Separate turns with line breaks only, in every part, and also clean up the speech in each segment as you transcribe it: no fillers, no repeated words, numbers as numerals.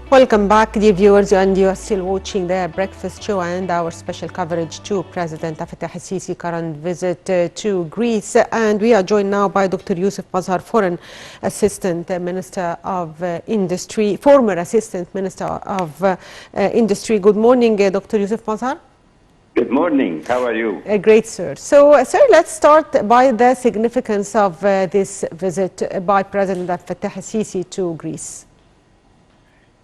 Welcome back, dear viewers, and you are still watching the Breakfast Show and our special coverage to President Fattah al-Sisi current visit to Greece. And we are joined now by Dr. Youssef Mazhar, Foreign Assistant Minister of Industry, former Assistant Minister of Industry. Good morning, Dr. Youssef Mazhar.
Good morning. How are you?
Great, sir. So, sir, let's start by the significance of this visit by President Fattah al-Sisi to Greece.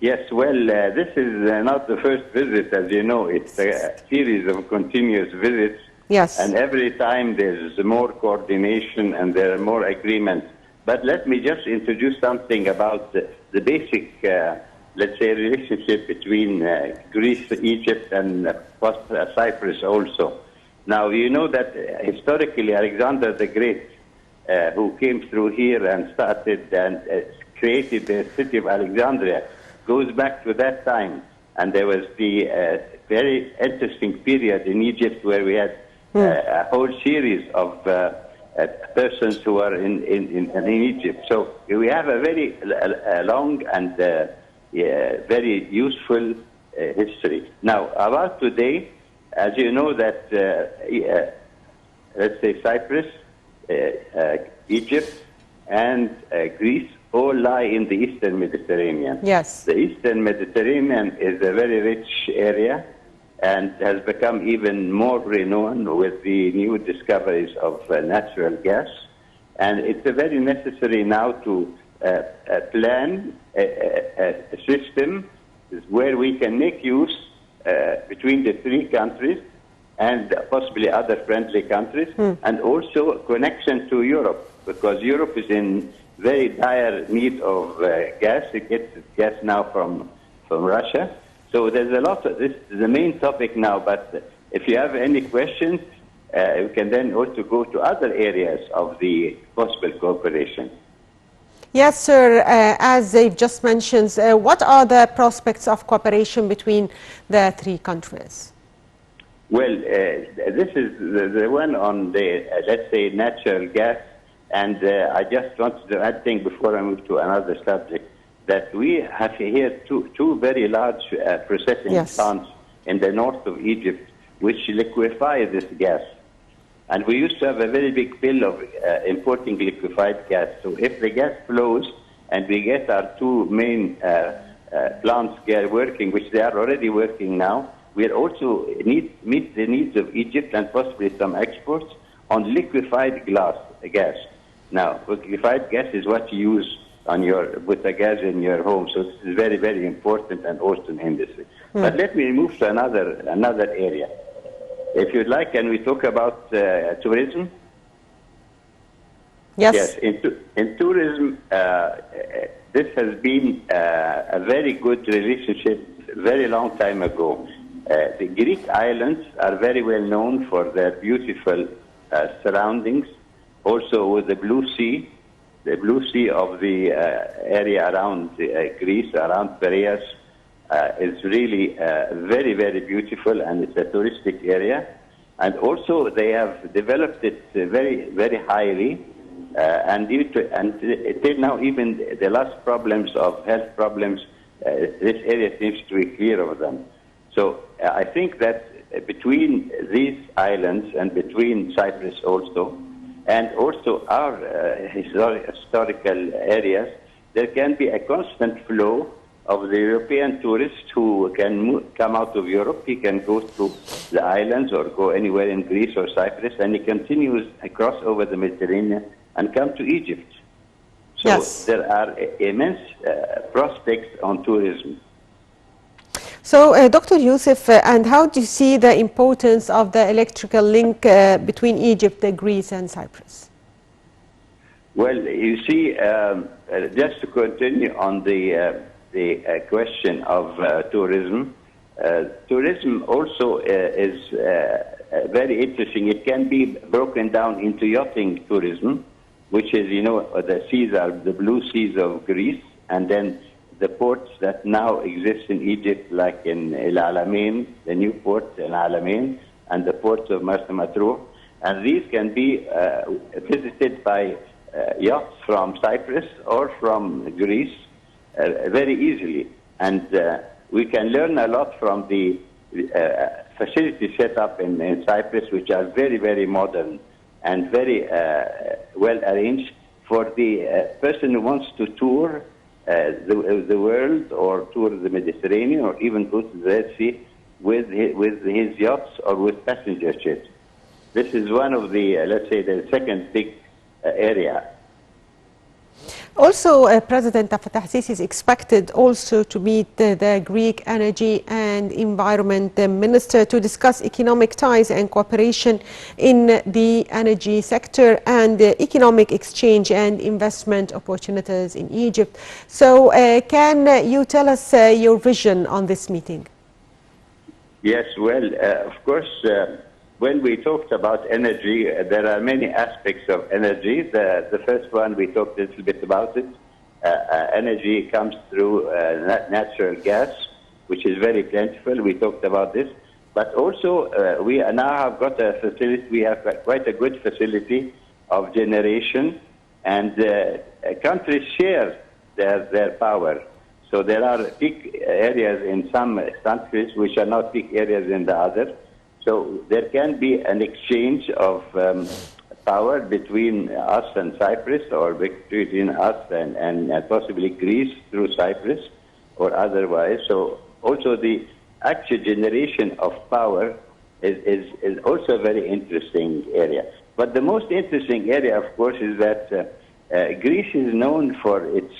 Yes, well, this is not the first visit, as you know. It's a series of continuous visits.
Yes.
And every time there's more coordination and there are more agreements. But let me just introduce something about the basic, let's say, relationship between Greece, Egypt, and Cyprus also. Now, you know that historically Alexander the Great, who came through here and started and created the city of Alexandria, goes back to that time, and there was the very interesting period in Egypt where we had a whole series of persons who are in Egypt. So we have a very long and very useful history. Now, about today, as you know that, let's say Cyprus, Egypt, and Greece all lie in the Eastern Mediterranean.
Yes.
The Eastern Mediterranean is a very rich area and has become even more renowned with the new discoveries of natural gas. And it's very necessary now to plan a system where we can make use between the three countries and possibly other friendly countries, and also connection to Europe, because Europe is in very dire need of gas. It gets gas now from Russia. So there's a lot of this is the main topic now, but if you have any questions, you can then also go to other areas of the possible cooperation.
Yes, sir. As they've just mentioned, what are the prospects of cooperation between the three countries?
Well, this is the one on the, let's say, natural gas. And I just wanted to add thing before I move to another subject, that we have here two very large processing plants in the north of Egypt, which liquefy this gas. And we used to have a very big bill of importing liquefied gas. So if the gas flows and we get our two main plants working, which they are already working now, we also meet the needs of Egypt and possibly some exports on liquefied gas. Now, liquefied gas is what you use on with the gas in your home, so this is very, very important and also an industry. But let me move to another area. If you'd like, can we talk about tourism?
Yes.
Yes. In tourism, this has been a very good relationship very long time ago. The Greek islands are very well known for their beautiful surroundings. Also with the Blue Sea of the area around Greece, around Piraeus, is really very, very beautiful, and it's a touristic area. And also they have developed it very, very highly, and till now even the last problems of health problems, this area seems to be clear of them. So I think that between these islands and between Cyprus also, and also our historical areas, there can be a constant flow of the European tourist who can come out of Europe. He can go to the islands or go anywhere in Greece or Cyprus, and he continues across over the Mediterranean and come to Egypt. So there are immense prospects on tourism.
So, Dr. Youssef, and how do you see the importance of the electrical link between Egypt, Greece, and Cyprus?
Well, you see, just to continue on the question of tourism, tourism also is very interesting. It can be broken down into yachting tourism, which is, you know, the seas are the blue seas of Greece, and then the ports that now exist in Egypt, like in El Alamein, the new port El Alamein, and the ports of Marsa Matruh. And these can be visited by yachts from Cyprus or from Greece very easily. And we can learn a lot from the facilities set up in Cyprus, which are very, very modern and very well arranged for the person who wants to tour the world or tour the Mediterranean or even go to the Red Sea with his yachts or with passenger ships. This is one of the, let's say, the second big area.
Also, President Fattah Sisi is expected also to meet the Greek Energy and Environment Minister to discuss economic ties and cooperation in the energy sector and economic exchange and investment opportunities in Egypt. So can you tell us your vision on this meeting?
Yes, well, of course, when we talked about energy, there are many aspects of energy. The first one, we talked a little bit about it. Energy comes through natural gas, which is very plentiful. We talked about this. But also, we now have got a facility, we have quite a good facility of generation, and countries share their power. So there are peak areas in some countries which are not peak areas in the other. So there can be an exchange of power between us and Cyprus, or between us and possibly Greece through Cyprus or otherwise. So also the actual generation of power is also a very interesting area. But the most interesting area, of course, is that Greece is known for its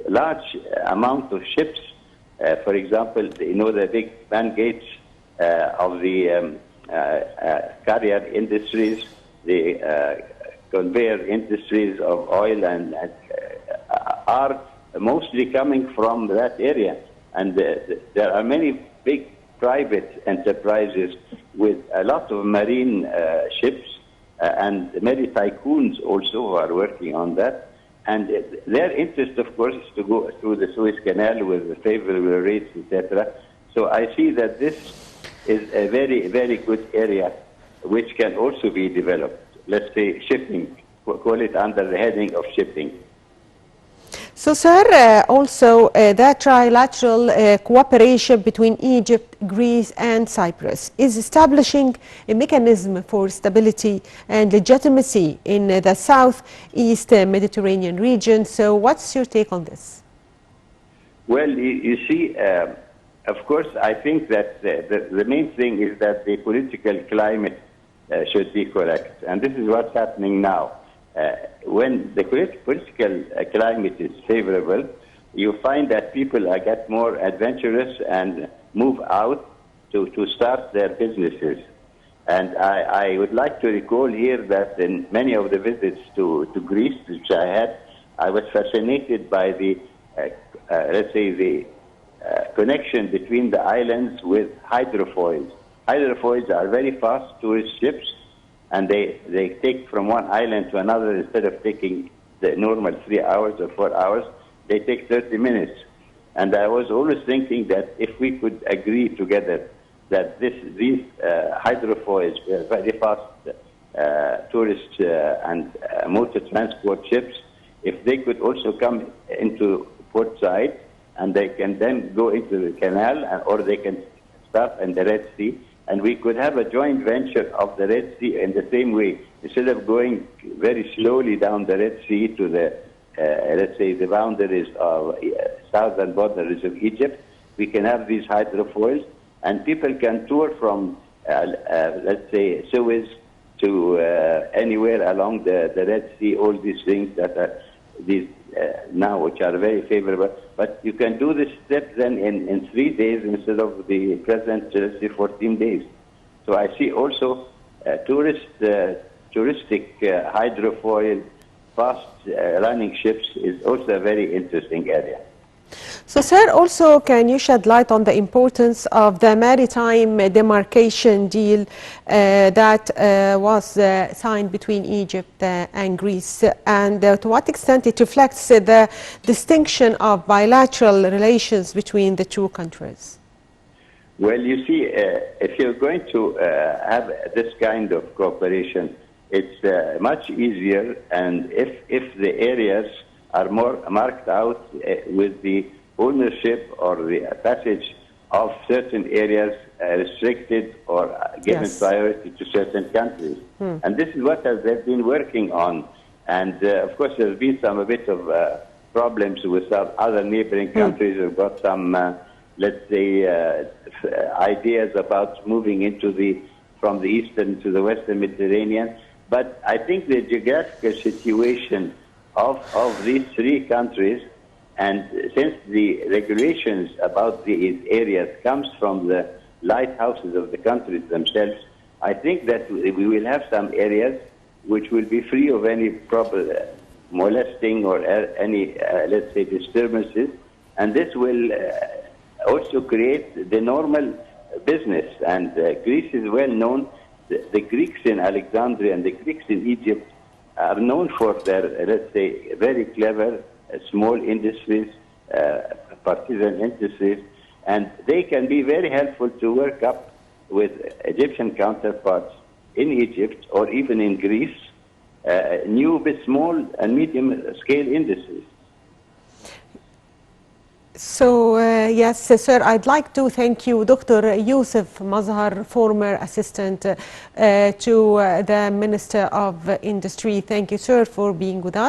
large amount of ships. For example, the big mangates of the carrier industries, the conveyor industries of oil and are mostly coming from that area. And there are many big private enterprises with a lot of marine ships and many tycoons also who are working on that. And their interest, of course, is to go through the Suez Canal with favorable rates, etc. So I see that this is a very, very good area which can also be developed. Let's say shipping, call it under the heading of shipping.
So, sir, also that trilateral cooperation between Egypt, Greece and Cyprus is establishing a mechanism for stability and legitimacy in the southeast Mediterranean region. So what's your take on this?
Well, you see, of course, I think that the main thing is that the political climate should be correct. And this is what's happening now. When the political climate is favorable, you find that people get more adventurous and move out to start their businesses. And I would like to recall here that in many of the visits to Greece, which I had, I was fascinated by the, let's say, the connection between the islands with hydrofoils. Hydrofoils are very fast tourist ships, and they take from one island to another. Instead of taking the normal 3 hours or 4 hours, they take 30 minutes. And I was always thinking that if we could agree together that these hydrofoils, very fast tourist and motor transport ships, if they could also come into port side, and they can then go into the canal, or they can start in the Red Sea, and we could have a joint venture of the Red Sea in the same way. Instead of going very slowly down the Red Sea to the, let's say, the boundaries of southern boundaries of Egypt, we can have these hydrofoils, and people can tour from, let's say, Suez to anywhere along the Red Sea, all these things that are these now, which are very favorable. But you can do this step then in 3 days instead of the present, let's say, 14 days. So I see also touristic hydrofoil, fast running ships is also a very interesting area.
So, sir, also can you shed light on the importance of the Maritime Demarcation deal that was signed between Egypt and Greece, and to what extent it reflects the distinction of bilateral relations between the two countries?
Well, you see, if you're going to have this kind of cooperation, it's much easier, and if the areas are more marked out with the ownership or the passage of certain areas restricted or given priority to certain countries. And this is what they've been working on. And of course, there's been a bit of problems with some other neighboring countries who've got some, let's say, ideas about moving from the eastern to the western Mediterranean. But I think the geographical situation of these three countries, and since the regulations about these areas comes from the lighthouses of the countries themselves, I think that we will have some areas which will be free of any proper molesting or any, let's say, disturbances. And this will also create the normal business. And Greece is well known. The Greeks in Alexandria and the Greeks in Egypt are known for their, let's say, very clever small industries, partisan industries, and they can be very helpful to work up with Egyptian counterparts in Egypt or even in Greece, new but small and medium scale industries.
So, yes, sir, I'd like to thank you, Dr. Youssef Mazhar, former assistant to the Minister of Industry. Thank you, sir, for being with us.